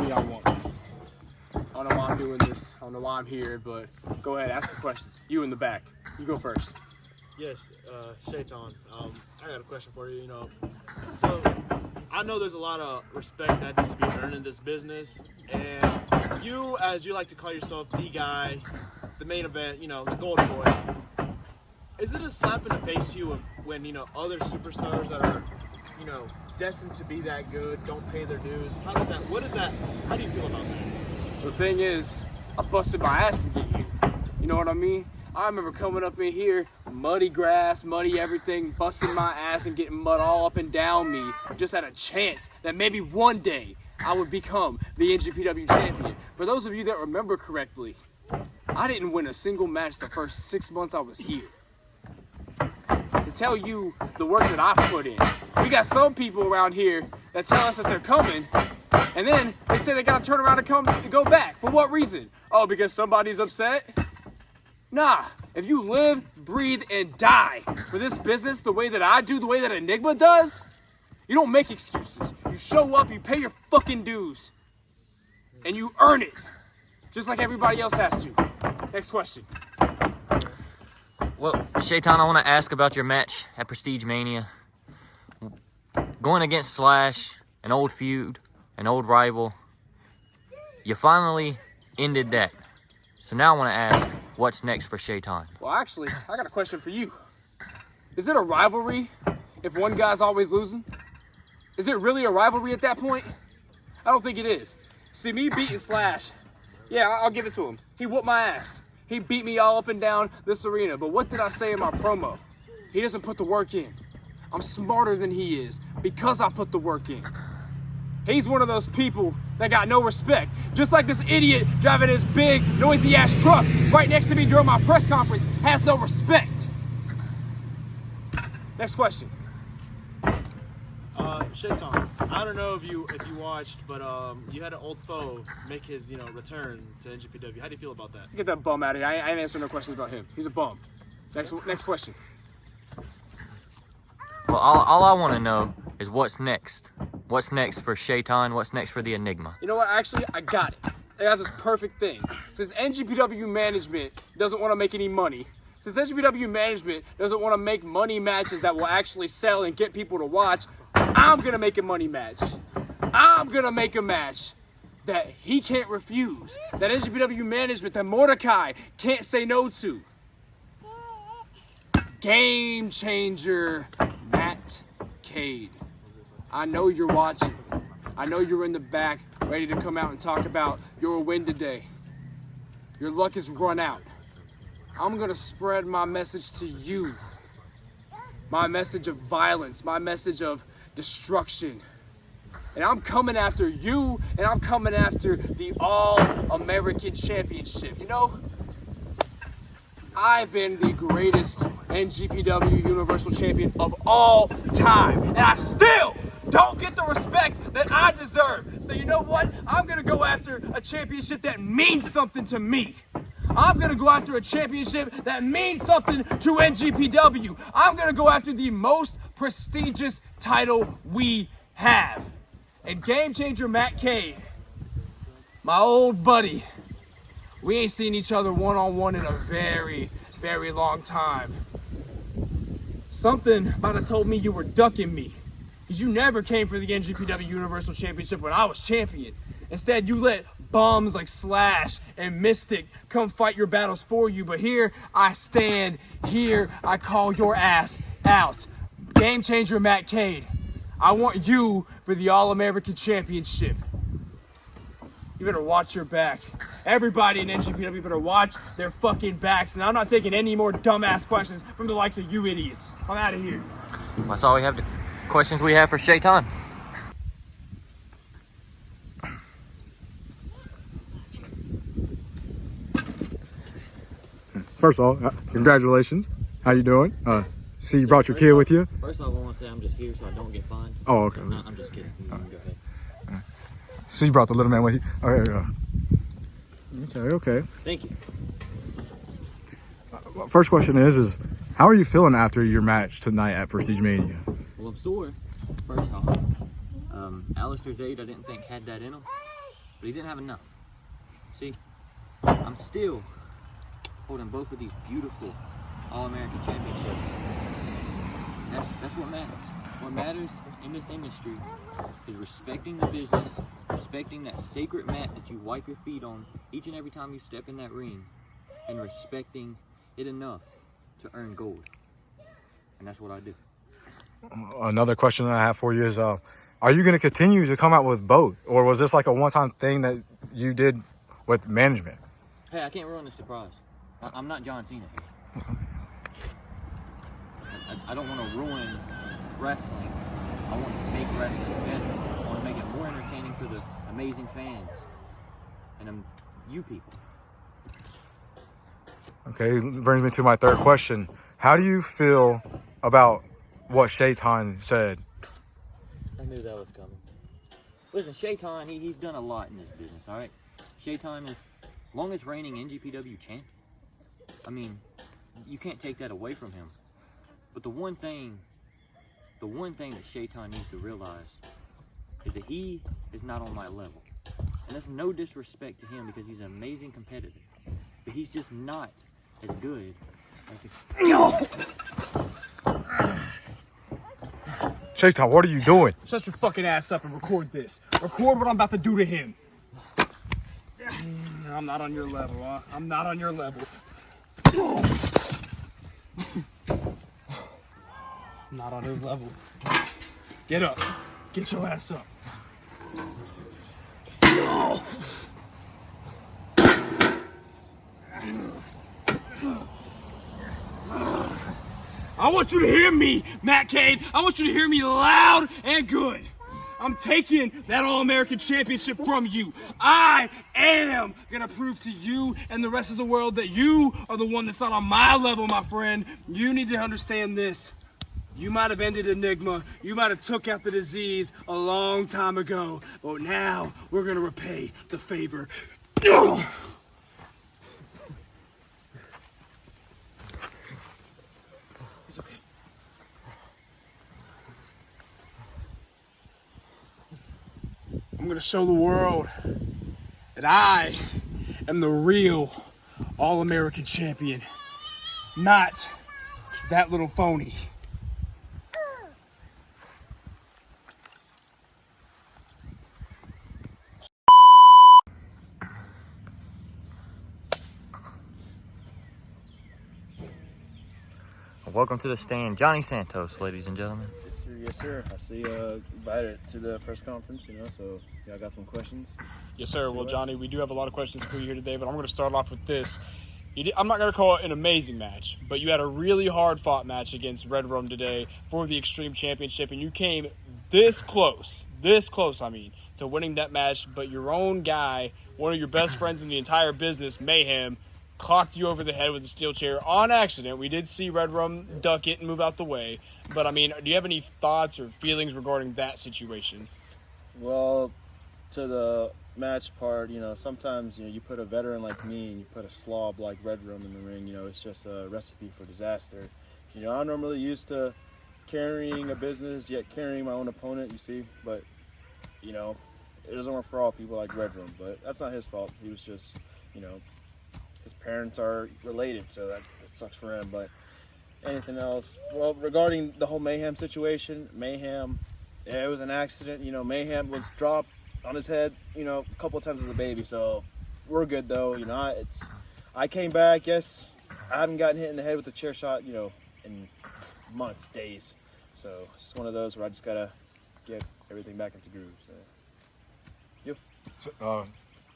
me I want. I don't know why I'm doing this. I don't know why I'm here, but go ahead, ask the questions. You in the back. You go first. Yes, Shaitan, I got a question for you. So I know there's a lot of respect that needs to be earned in this business, and you, as you like to call yourself, the guy, the main event, the golden boy. Is it a slap in the face to you when other superstars that are, destined to be that good don't pay their dues? How do you feel about that? The thing is, I busted my ass to get here. You know what I mean? I remember coming up in here, muddy grass, muddy everything, busting my ass and getting mud all up and down me, just had a chance that maybe one day I would become the NGPW champion. For those of you that remember correctly, I didn't win a single match the first 6 months I was here. To tell you the work that I put in. We got some people around here that tell us that they're coming, and then they say they gotta turn around and go back. For what reason? Oh, because somebody's upset? Nah, if you live, breathe, and die for this business the way that I do, the way that Enigma does, you don't make excuses. You show up, you pay your fucking dues, and you earn it, just like everybody else has to. Next question. Well, Shaitan, I want to ask about your match at PrestigeMania. Going against Slash, an old feud, an old rival, you finally ended that. So now I want to ask, what's next for Shaitan? Well, actually, I got a question for you. Is it a rivalry if one guy's always losing? Is it really a rivalry at that point? I don't think it is. See, me beating Slash, yeah, I'll give it to him. He whooped my ass. He beat me all up and down this arena. But what did I say in my promo? He doesn't put the work in. I'm smarter than he is because I put the work in. He's one of those people that got no respect. Just like this idiot driving his big, noisy-ass truck right next to me during my press conference has no respect. Next question. Shaitan, I don't know if you watched, but you had an old foe make his return to NGPW. How do you feel about that? Get that bum out of here. I ain't answering no questions about him. He's a bum. Next question. Well, all I want to know is what's next. What's next for Shaitan? What's next for the Enigma? You know what? Actually, I got it. I got this perfect thing. Since NGPW management doesn't want to make any money, since NGPW management doesn't want to make money matches that will actually sell and get people to watch, I'm going to make a money match. I'm going to make a match that he can't refuse, that NGPW management, that Mordecai can't say no to. Game changer, Matt Cade. I know you're watching. I know you're in the back, ready to come out and talk about your win today. Your luck is run out. I'm going to spread my message to you. My message of violence, my message of destruction. And I'm coming after you, and I'm coming after the All-American Championship. I've been the greatest NGPW Universal Champion of all time, and I still don't get the respect that I deserve. So you know what? I'm gonna go after a championship that means something to me. I'm gonna go after a championship that means something to NGPW. I'm gonna go after the most prestigious title we have. And Game Changer Matt Cade, my old buddy, we ain't seen each other one-on-one in a very, very long time. Something might have told me you were ducking me, because you never came for the NGPW Universal Championship when I was champion. Instead, you let bums like Slash and Mystic come fight your battles for you. But here I stand, here I call your ass out. Game Changer Matt Cade, I want you for the All-American Championship. You better watch your back. Everybody in NGPW better watch their fucking backs. And I'm not taking any more dumbass questions from the likes of you idiots. I'm out of here. That's all we have. The questions we have for Shaitan. First of all, congratulations. How you doing? See, you brought your kid with you? First off, I want to say I'm just here so I don't get fined. Oh, okay. So, I'm just kidding. You can go ahead. So you brought the little man with you? Okay. Okay. Thank you. First question is how are you feeling after your match tonight at PrestigeMania? Well, I'm sore. First off, Alistair's aid, I didn't think had that in him. but he didn't have enough. See, I'm still holding both of these beautiful All-American championships. That's what matters. What matters in this industry is respecting the business, respecting that sacred mat that you wipe your feet on each and every time you step in that ring, and respecting it enough to earn gold. And that's what I do. Another question that I have for you is, are you going to continue to come out with both? Or was this like a one-time thing that you did with management? Hey, I can't ruin the surprise. I'm not John Cena here. I don't want to ruin wrestling. I want to make wrestling better. I want to make it more entertaining for the amazing fans and you people. Okay, brings me to my third question. How do you feel about what Shaitan said? I knew that was coming. Listen, Shaitan, he's done a lot in this business, all right? Shaitan is longest reigning NGPW champ. I mean, you can't take that away from him. But the one thing that Shaitan needs to realize is that he is not on my level. And that's no disrespect to him because he's an amazing competitor. But he's just not as good as Shaitan, what are you doing? Shut your fucking ass up and record this. Record what I'm about to do to him. I'm not on your level, huh? I'm not on your level. I'm not on his level. Get up. Get your ass up. I want you to hear me, Matt Cade. I want you to hear me loud and good. I'm taking that All-American Championship from you. I am gonna prove to you and the rest of the world that you are the one that's not on my level, my friend. You need to understand this. You might have ended Enigma. You might have took out the disease a long time ago. But now we're gonna repay the favor. It's okay. I'm gonna show the world that I am the real All-American champion, not that little phony. Welcome to the stand, Johnny Santos, ladies and gentlemen. Yes, sir. Yes, sir. I see invited to the press conference, so y'all got some questions. Yes, sir. Well, Johnny, we do have a lot of questions for you here today, but I'm going to start off with this. I'm not going to call it an amazing match, but you had a really hard-fought match against Red Rum today for the Extreme Championship, and you came this close, to winning that match, but your own guy, one of your best friends in the entire business, Mayhem, clocked you over the head with a steel chair on accident. We did see Red Rum duck it and move out the way, but, I mean, do you have any thoughts or feelings regarding that situation? Well, to the match part, sometimes, you put a veteran like me and you put a slob like Red Rum in the ring, it's just a recipe for disaster. I'm normally used to carrying a business, yet carrying my own opponent, you see, but, it doesn't work for all people like Red Rum, but that's not his fault. He was just, his parents are related, so that sucks for him. But anything else? Well, regarding the whole Mayhem situation, it was an accident. Mayhem was dropped on his head, a couple of times as a baby. So we're good though. I came back. Yes, I haven't gotten hit in the head with a chair shot, in months, days. So it's just one of those where I just gotta get everything back into groove. So, yep. So,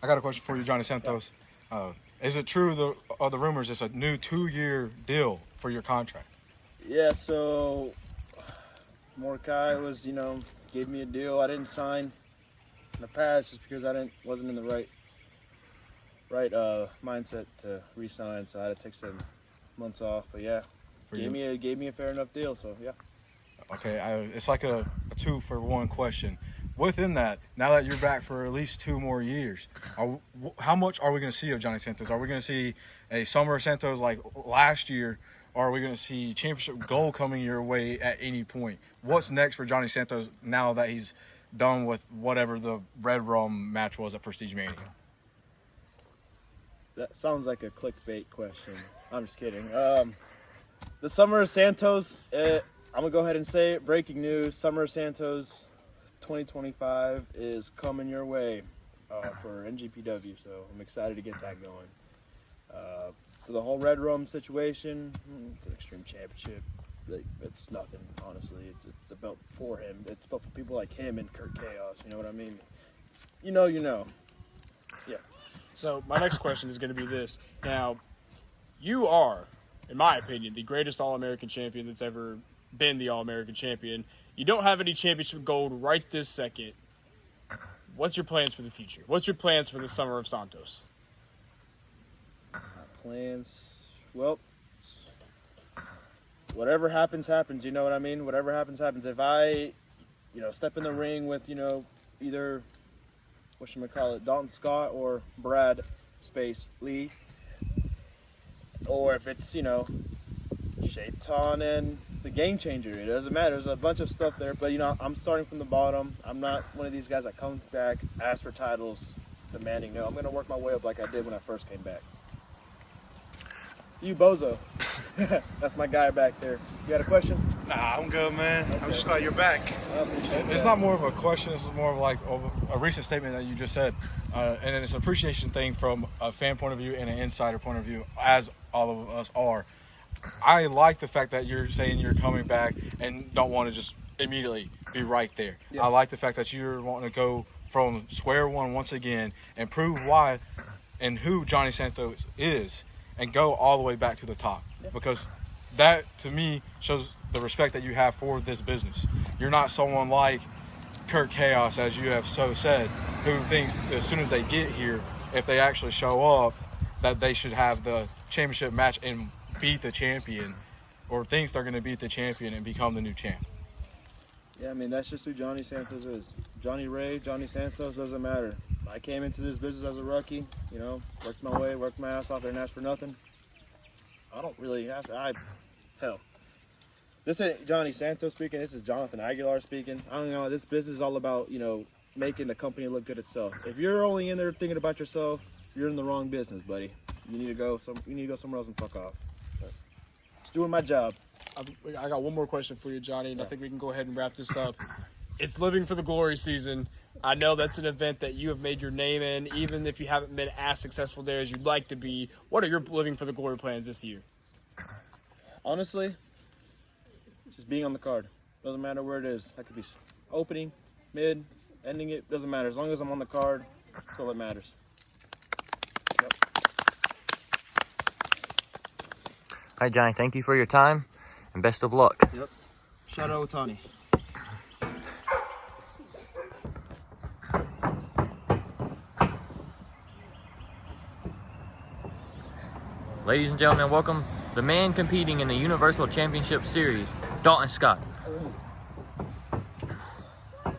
I got a question for you, Johnny Santos. Is it true the rumors it's a new 2-year deal for your contract? Yeah, so Mordecai was, gave me a deal I didn't sign in the past just because I wasn't in the right mindset to re-sign, so I had to take some months off. But yeah, gave me a fair enough deal, so yeah. Okay, it's like a 2-for-1 question. Within that, now that you're back for at least 2 more years, how much are we going to see of Johnny Santos? Are we going to see a Summer Santos like last year, or are we going to see championship gold coming your way at any point? What's next for Johnny Santos now that he's done with whatever the Red Rum match was at PrestigeMania? That sounds like a clickbait question. I'm just kidding. The Summer of Santos, I'm going to go ahead and say it. Breaking news, Summer of Santos 2025 is coming your way for NGPW, so I'm excited to get that going. For the whole Red Rum situation, it's an Extreme Championship. It's nothing, honestly. It's a belt for him. It's a belt for people like him and Kurt Chaos, you know what I mean? You know. Yeah. So my next question is going to be this. Now, you are, in my opinion, the greatest All-American champion that's ever been the All-American champion. You don't have any championship gold right this second. What's your plans for the future? What's your plans for the Summer of Santos? Plans? Well, whatever happens, happens. You know what I mean? Whatever happens, happens. If I, step in the ring with, either, Dalton Scott or Brad Lee, or if it's, Shaitan and the Game Changer, it doesn't matter. There's a bunch of stuff there, but I'm starting from the bottom. I'm not one of these guys that comes back, asks for titles, demanding. No, I'm going to work my way up like I did when I first came back. You bozo. That's my guy back there. You got a question? Nah, I'm good, man. Okay. I'm just glad you're back. I appreciate It's that. not more of a question. It's more of like a recent statement that you just said. And it's an appreciation thing from a fan point of view and an insider point of view, as all of us are. I like the fact that you're saying you're coming back and don't want to just immediately be right there. Yeah. I like the fact that you're wanting to go from square one once again and prove why and who Johnny Santos is and go all the way back to the top. Yeah. Because that, to me, shows the respect that you have for this business. You're not someone like Kurt Chaos, as you have so said, who thinks as soon as they get here, if they actually show up, that they should have the championship match and beat the champion, or thinks they're going to beat the champion and become the new champ. Yeah, I mean, that's just who Johnny Santos is. Johnny Ray, Johnny Santos, doesn't matter. I came into this business as a rookie, worked my way, worked my ass off there and asked for nothing. I don't really ask. Hell. This ain't Johnny Santos speaking. This is Jonathan Aguilar speaking. I don't know. This business is all about, making the company look good itself. If you're only in there thinking about yourself, you're in the wrong business, buddy. You need to go somewhere else and fuck off. But just doing my job. I got one more question for you, Johnny, and I think we can go ahead and wrap this up. It's Living for the Glory season. I know that's an event that you have made your name in, even if you haven't been as successful there as you'd like to be. What are your Living for the Glory plans this year? Honestly, just being on the card. Doesn't matter where it is. That could be opening, mid, ending it. Doesn't matter. As long as I'm on the card, that's all that matters. Yep. All right, Johnny, thank you for your time and best of luck. Yep. Shout out Otani. Ladies and gentlemen, welcome the man competing in the Universal Championship Series, Dalton Scott. All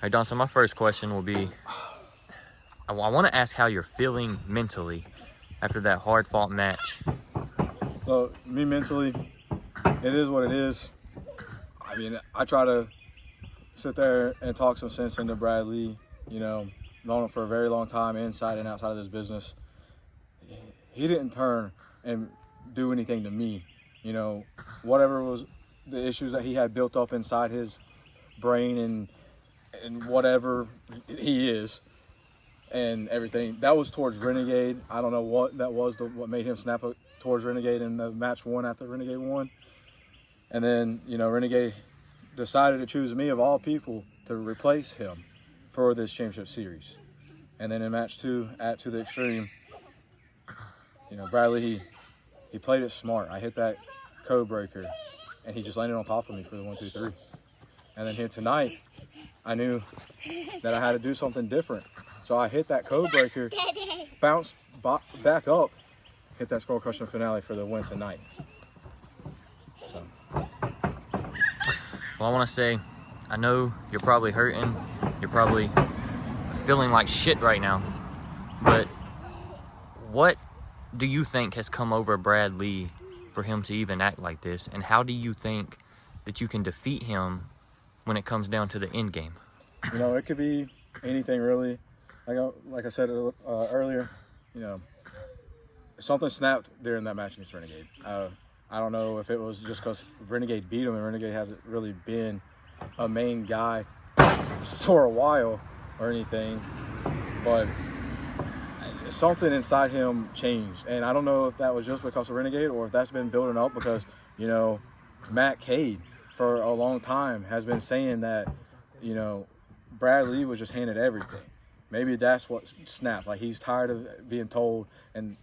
right, Don, so my first question will be, I want to ask how you're feeling mentally after that hard-fought match. So, me mentally, it is what it is. I mean, I try to sit there and talk some sense into Brad Lee, known him for a very long time, inside and outside of this business. He didn't turn and do anything to me. Whatever was the issues that he had built up inside his brain and whatever he is and everything, that was towards Renegade. I don't know what that was, what made him snap towards Renegade in the match one after Renegade won. And then, Renegade decided to choose me of all people to replace him for this championship series. And then in match 2 at To the Extreme, Bradley, he played it smart. I hit that code breaker and he just landed on top of me for the 1, 2, 3. And then here tonight, I knew that I had to do something different. So I hit that code breaker, bounced back up, hit that skull crushing finale for the win tonight. So. Well, I want to say, I know you're probably hurting. You're probably feeling like shit right now. But what do you think has come over Brad Lee for him to even act like this? And how do you think that you can defeat him when it comes down to the end game? You know, it could be anything really. Like I said earlier, you know, something snapped during that match against Renegade. I don't know if it was just because Renegade beat him and Renegade hasn't really been a main guy for a while or anything, but something inside him changed. And I don't know if that was just because of Renegade or if that's been building up because, you know, Matt Cade for a long time has been saying that, you know, Brad Lee was just handed everything. Maybe that's what snapped. Like, he's tired of being told and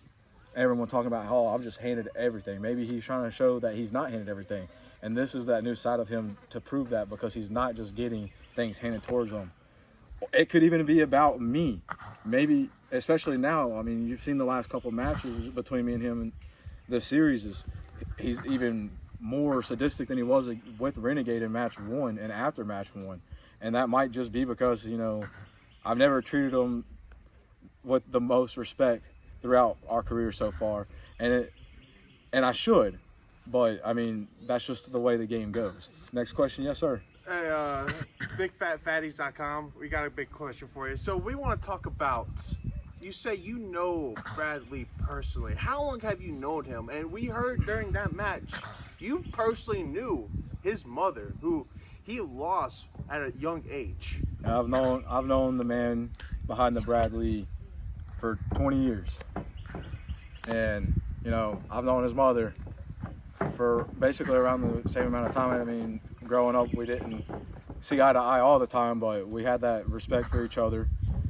everyone talking about how I'm just handed everything. Maybe he's trying to show that he's not handed everything. And this is that new side of him to prove that, because he's not just getting things handed towards him. It could even be about me. Maybe, especially now, I mean, you've seen the last couple matches between me and him, and the series he's even more sadistic than he was with Renegade in match 1 and after match 1. And that might just be because, you know, I've never treated him with the most respect throughout our career so far, and I should, but I mean, that's just the way the game goes. Next question. Yes, sir. Hey, BigFatFatties.com. We got a big question for you. So we want to talk about, you say you know Brad Lee personally. How long have you known him? And we heard during that match, you personally knew his mother, who he lost at a young age. I've known the man behind the Brad Lee for 20 years. And, you know, I've known his mother for basically around the same amount of time. I mean, growing up, we didn't see eye to eye all the time, but we had that respect for each other.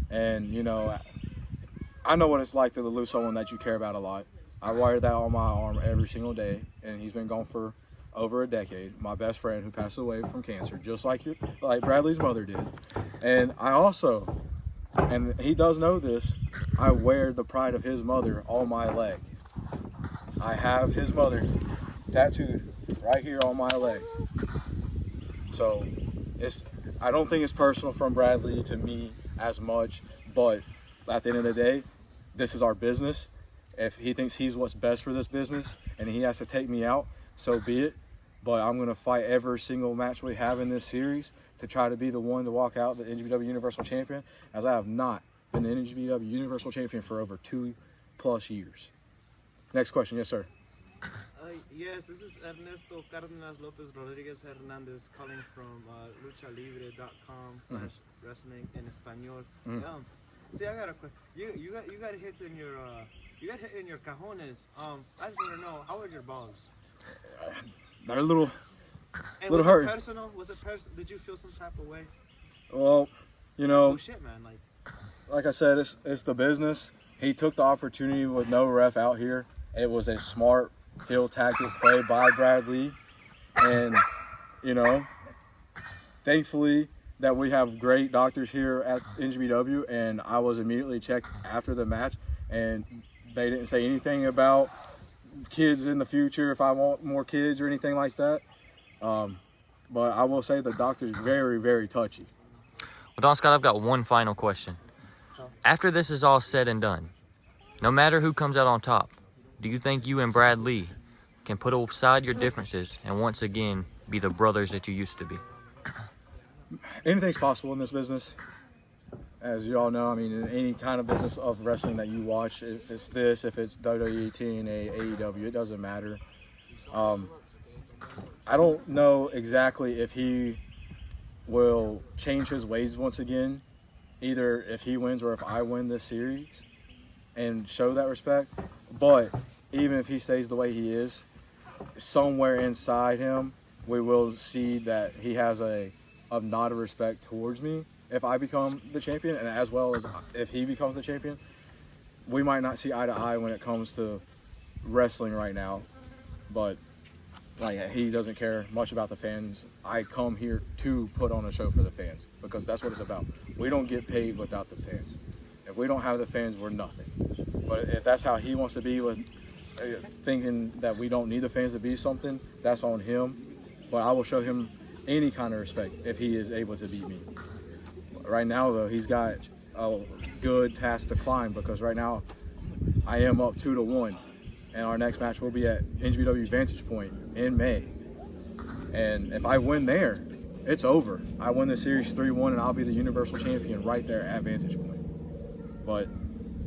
And, you know, I know what it's like to lose someone that you care about a lot. I wear that on my arm every single day, and he's been gone for over a decade. My best friend who passed away from cancer, just like Bradley's mother did. And I also, and he does know this, I wear the pride of his mother on my leg. I have his mother tattooed right here on my leg. So I don't think it's personal from Bradley to me as much, but at the end of the day, this is our business. If he thinks he's what's best for this business and he has to take me out, so be it. But I'm going to fight every single match we have in this series to try to be the one to walk out the NGPW Universal Champion, as I have not been the NGPW Universal Champion for over 2+ years. Next question. Yes, sir. Yes, this is Ernesto Cardenas Lopez Rodriguez Hernandez calling from luchalibre.com/wrestling en español. See, I got a question. You got hit in your cajones. I just want to know, how are your balls? They're a little was hurt. It personal? Was it personal? Did you feel some type of way? Well, you know, Shit, man. like I said, it's the business. He took the opportunity with no ref out here. It was a smart heel tactic play by Brad Lee. And, you know, thankfully that we have great doctors here at NGPW, and I was immediately checked after the match, and they didn't say anything about kids in the future, if I want more kids or anything like that. But I will say the doctor's very, very touchy. Well, Don Scott, I've got one final question. After this is all said and done, no matter who comes out on top, do you think you and Brad Lee can put aside your differences and once again be the brothers that you used to be? Anything's possible in this business. As you all know, I mean, in any kind of business of wrestling that you watch, if it's this, if it's WWE, TNA, AEW, it doesn't matter. I don't know exactly if he will change his ways once again, either if he wins or if I win this series, and show that respect. But even if he stays the way he is, somewhere inside him, we will see that he has a nod of respect towards me if I become the champion, and as well as if he becomes the champion. We might not see eye to eye when it comes to wrestling right now, but like, he doesn't care much about the fans. I come here to put on a show for the fans, because that's what it's about. We don't get paid without the fans. If we don't have the fans, we're nothing. But if that's how he wants to be, with thinking that we don't need the fans to be something, that's on him. But I will show him any kind of respect if he is able to beat me. Right now, though, he's got a good task to climb, because right now I am up 2-1. and our next match will be at NGPW Vantage Point in May. And if I win there, it's over. I win the series 3-1, and I'll be the Universal Champion right there at Vantage Point. But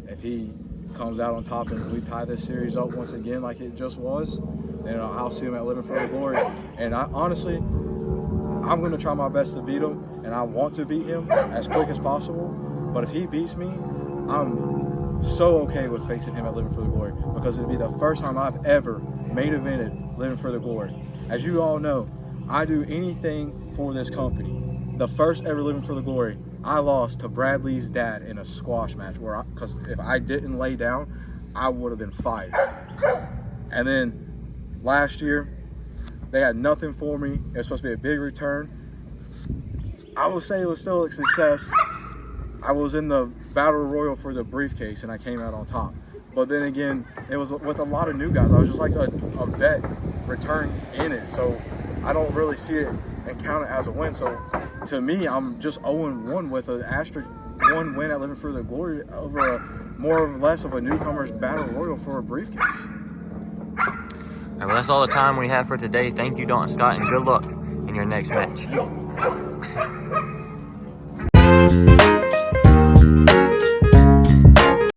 if he comes out on top and we tie this series up once again like it just was, then I'll see him at Living for the Glory. And honestly, I'm going to try my best to beat him, and I want to beat him as quick as possible. But if he beats me, I'm so okay with facing him at Living for the Glory, because it'll be the first time I've ever main evented Living for the Glory. As you all know, I do anything for this company. The first ever Living for the Glory, I lost to Bradley's dad in a squash match, because if I didn't lay down, I would have been fired. And then last year, they had nothing for me. It was supposed to be a big return. I will say it was still a success. I was in the Battle Royal for the briefcase, and I came out on top. But then again, it was with a lot of new guys. I was just like a vet return in it. So I don't really see it and count it as a win. So to me, I'm just 0-1 with an asterisk 1 win at Living for the Glory over a more or less of a newcomer's Battle Royal for a briefcase. All right, well, that's all the time we have for today. Thank you, Dalton Scott, and good luck in your next match.